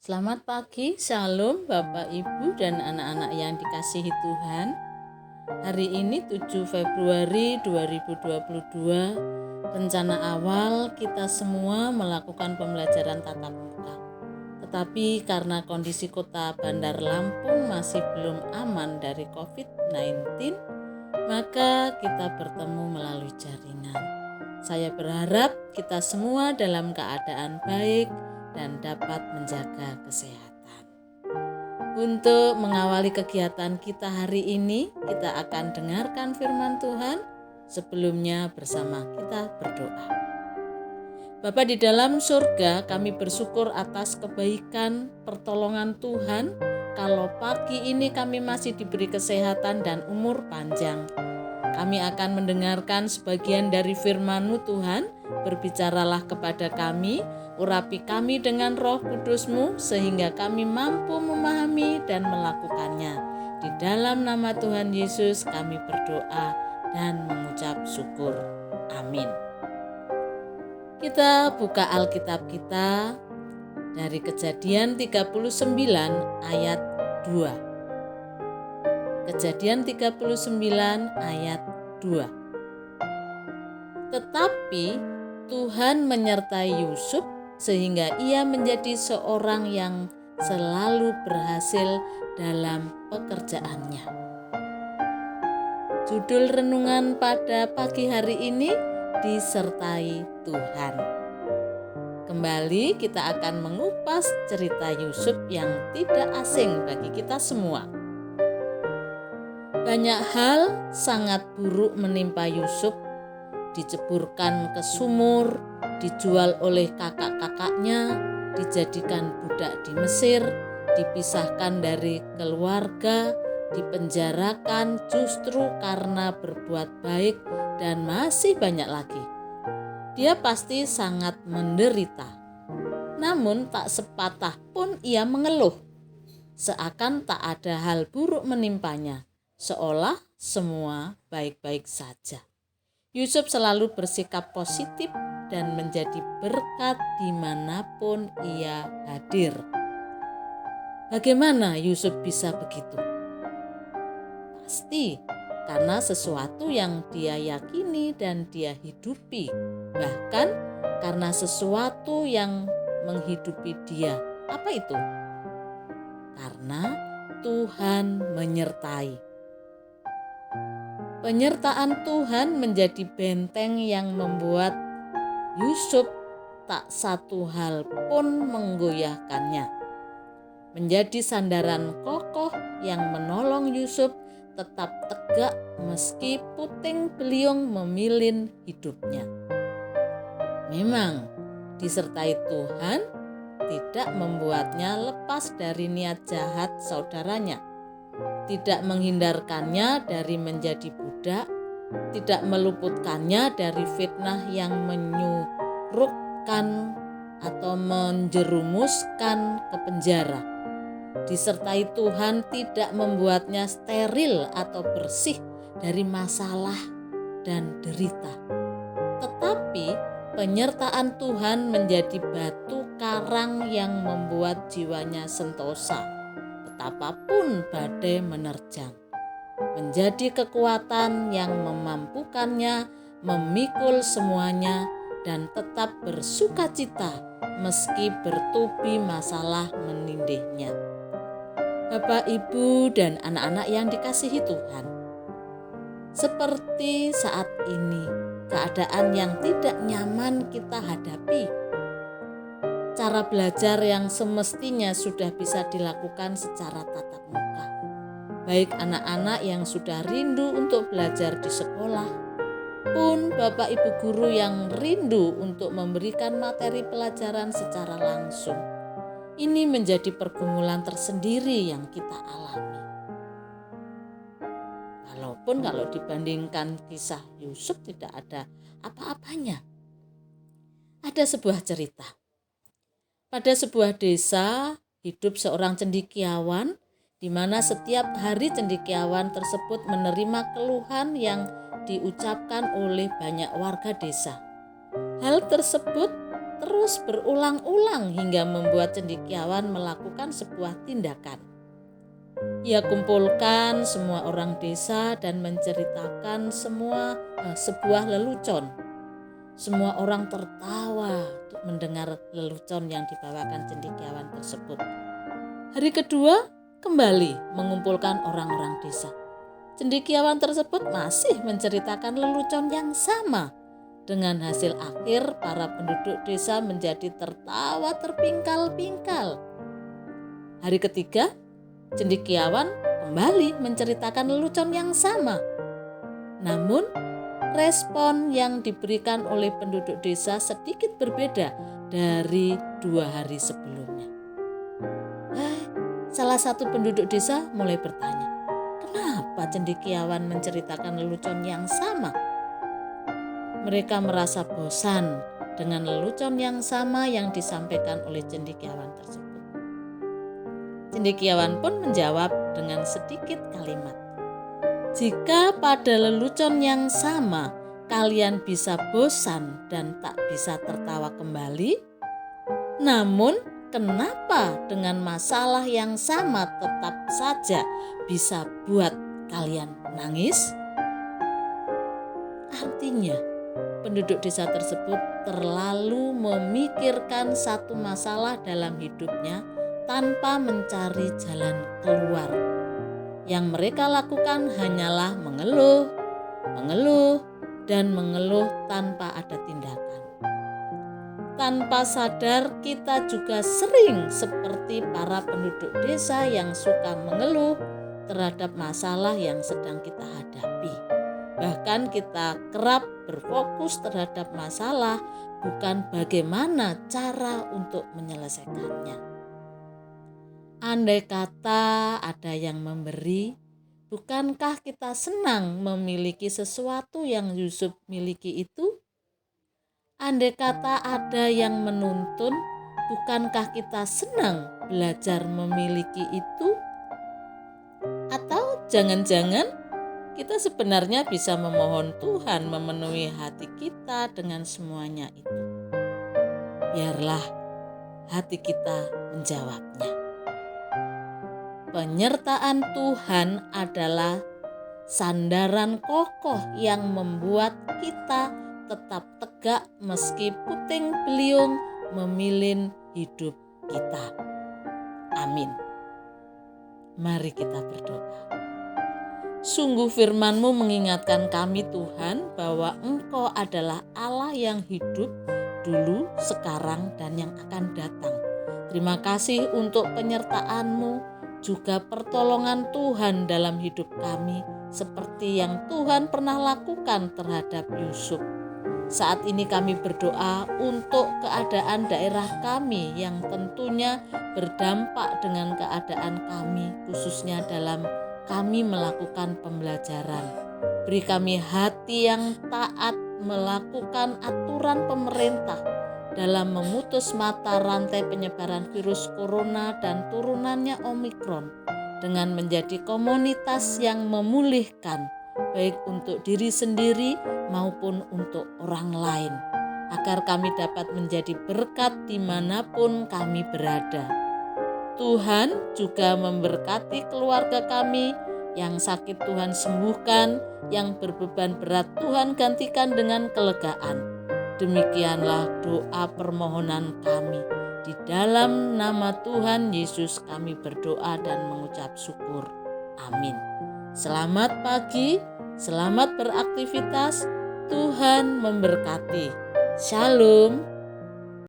Selamat pagi, Shalom Bapak Ibu dan anak-anak yang dikasihi Tuhan. Hari ini 7 Februari 2022, rencana awal kita semua melakukan pembelajaran tatap muka. Tetapi karena kondisi kota Bandar Lampung masih belum aman dari COVID-19, maka kita bertemu melalui jaringan. Saya berharap kita semua dalam keadaan baik dan dapat menjaga kesehatan. Untuk mengawali kegiatan kita hari ini, kita akan dengarkan firman Tuhan. Sebelumnya bersama kita berdoa. Bapa di dalam surga, kami bersyukur atas kebaikan pertolongan Tuhan. Kalau pagi ini kami masih diberi kesehatan dan umur panjang. Kami akan mendengarkan sebagian dari firman-Mu Tuhan. Berbicaralah kepada kami, urapi kami dengan Roh Kudus-Mu sehingga kami mampu memahami dan melakukannya. Di dalam nama Tuhan Yesus kami berdoa dan mengucap syukur. Amin. Kita buka Alkitab kita dari Kejadian 39 ayat 2. Kejadian 39 ayat 2. Tetapi Tuhan menyertai Yusuf sehingga ia menjadi seorang yang selalu berhasil dalam pekerjaannya. Judul renungan pada pagi hari ini, disertai Tuhan. Kembali kita akan mengupas cerita Yusuf yang tidak asing bagi kita semua. Banyak hal sangat buruk menimpa Yusuf, diceburkan ke sumur, dijual oleh kakak-kakaknya, dijadikan budak di Mesir, dipisahkan dari keluarga, dipenjarakan justru karena berbuat baik, dan masih banyak lagi. Dia pasti sangat menderita. Namun tak sepatah pun ia mengeluh, seakan tak ada hal buruk menimpanya, seolah semua baik-baik saja. Yusuf selalu bersikap positif dan menjadi berkat dimanapun ia hadir. Bagaimana Yusuf bisa begitu? Pasti karena sesuatu yang dia yakini dan dia hidupi, bahkan karena sesuatu yang menghidupi dia. Apa itu? Karena Tuhan menyertai. Penyertaan Tuhan menjadi benteng yang membuat Yusuf tak satu hal pun menggoyahkannya. Menjadi sandaran kokoh yang menolong Yusuf tetap tegak meski puting beliung memilin hidupnya. Memang disertai Tuhan tidak membuatnya lepas dari niat jahat saudaranya, tidak menghindarkannya dari menjadi budak, tidak meluputkannya dari fitnah yang menyurukkan atau menjerumuskan ke penjara. Disertai Tuhan tidak membuatnya steril atau bersih dari masalah dan derita. Tetapi penyertaan Tuhan menjadi batu karang yang membuat jiwanya sentosa. Betapapun badai menerjang, menjadi kekuatan yang memampukannya memikul semuanya dan tetap bersukacita meski bertubi masalah menindihnya. Bapak, Ibu, dan anak-anak yang dikasihi Tuhan, seperti saat ini keadaan yang tidak nyaman kita hadapi, cara belajar yang semestinya sudah bisa dilakukan secara tatap muka. Baik anak-anak yang sudah rindu untuk belajar di sekolah, pun Bapak Ibu guru yang rindu untuk memberikan materi pelajaran secara langsung. Ini menjadi pergumulan tersendiri yang kita alami. Walaupun kalau dibandingkan kisah Yusuf tidak ada apa-apanya. Ada sebuah cerita. Pada sebuah desa hidup seorang cendekiawan, di mana setiap hari cendekiawan tersebut menerima keluhan yang diucapkan oleh banyak warga desa. Hal tersebut terus berulang-ulang hingga membuat cendekiawan melakukan sebuah tindakan. Ia kumpulkan semua orang desa dan menceritakan sebuah lelucon. Semua orang tertawa untuk mendengar lelucon yang dibawakan cendekiawan tersebut. Hari kedua kembali mengumpulkan orang-orang desa. Cendekiawan tersebut masih menceritakan lelucon yang sama. Dengan hasil akhir, para penduduk desa menjadi tertawa terpingkal-pingkal. Hari ketiga, cendekiawan kembali menceritakan lelucon yang sama. Namun, respon yang diberikan oleh penduduk desa sedikit berbeda dari 2 hari sebelumnya. Salah satu penduduk desa mulai bertanya, kenapa cendekiawan menceritakan lelucon yang sama? Mereka merasa bosan dengan lelucon yang sama yang disampaikan oleh cendekiawan tersebut. Cendekiawan pun menjawab dengan sedikit kalimat, jika pada lelucon yang sama kalian bisa bosan dan tak bisa tertawa kembali, namun kenapa dengan masalah yang sama tetap saja bisa buat kalian menangis? Artinya, penduduk desa tersebut terlalu memikirkan satu masalah dalam hidupnya tanpa mencari jalan keluar. Yang mereka lakukan hanyalah mengeluh, dan mengeluh tanpa ada tindakan. Tanpa sadar kita juga sering seperti para penduduk desa yang suka mengeluh terhadap masalah yang sedang kita hadapi. Bahkan kita kerap berfokus terhadap masalah, bukan bagaimana cara untuk menyelesaikannya. Andai kata ada yang memberi, bukankah kita senang memiliki sesuatu yang Yusuf miliki itu? Andai kata ada yang menuntun, bukankah kita senang belajar memiliki itu? Atau jangan-jangan kita sebenarnya bisa memohon Tuhan memenuhi hati kita dengan semuanya itu. Biarlah hati kita menjawabnya. Penyertaan Tuhan adalah sandaran kokoh yang membuat kita tetap tegak meski puting beliung memilih hidup kita. Amin. Mari kita berdoa. Sungguh firman-Mu mengingatkan kami Tuhan bahwa Engkau adalah Allah yang hidup dulu, sekarang, dan yang akan datang. Terima kasih untuk penyertaan-Mu, juga pertolongan Tuhan dalam hidup kami, seperti yang Tuhan pernah lakukan terhadap Yusuf. Saat ini kami berdoa untuk keadaan daerah kami yang tentunya berdampak dengan keadaan kami, khususnya dalam kami melakukan pembelajaran. Beri kami hati yang taat melakukan aturan pemerintah dalam memutus mata rantai penyebaran virus corona dan turunannya Omikron dengan menjadi komunitas yang memulihkan baik untuk diri sendiri maupun untuk orang lain, agar kami dapat menjadi berkat dimanapun kami berada. Tuhan juga memberkati keluarga kami, yang sakit Tuhan sembuhkan, yang berbeban berat Tuhan gantikan dengan kelegaan. Demikianlah doa permohonan kami. Di dalam nama Tuhan Yesus kami berdoa dan mengucap syukur. Amin. Selamat pagi, selamat beraktivitas, Tuhan memberkati. Shalom.